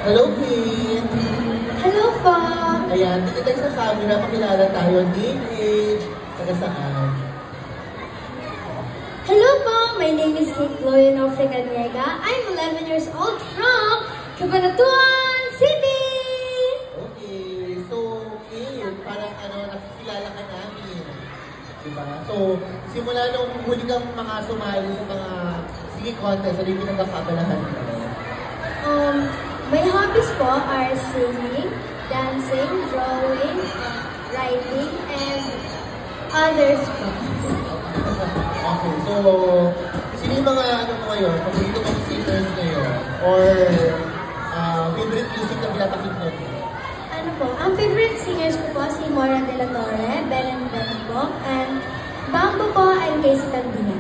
Hello, Kate! Hello po! Ayan, dito tayo sa camera, pakilala tayo. Name, age, taga saan? Hello po! My name is Kate Chloe Nofre Caniega. I'm 11 years old from Cabanatuan City! Okay, so, Kate, parang nakikilala ka namin. Diba? So, simula nung huli kang mga sumali sa mga singing contest, ano yung pinagkakabalahan mo? My hobbies po are singing, dancing, drawing, writing, and others po. Okay, so, sino yung mga mo ngayon? Paborito mong singers ngayon? Or favorite music na pinapakinggan mo? Ano po, ang favorite singers ko po si Mora de la Torre, Belen Ben po, and Bambo po, and Casey Tandina.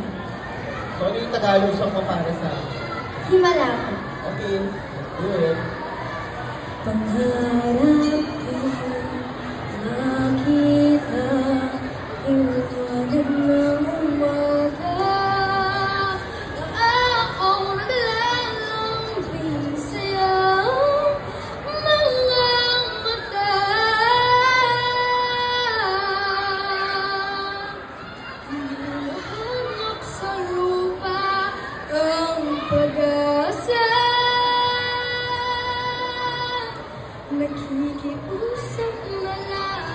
So, ano yung Tagalog song mo para sa? Himala po. Okay, good. Pangarap ko makita iwanag ng umaga na ako naglalang pinsayaw mga mata. Hinahanap sa lupa ang pag-asa. Nakikiusap na lang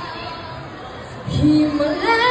Himala.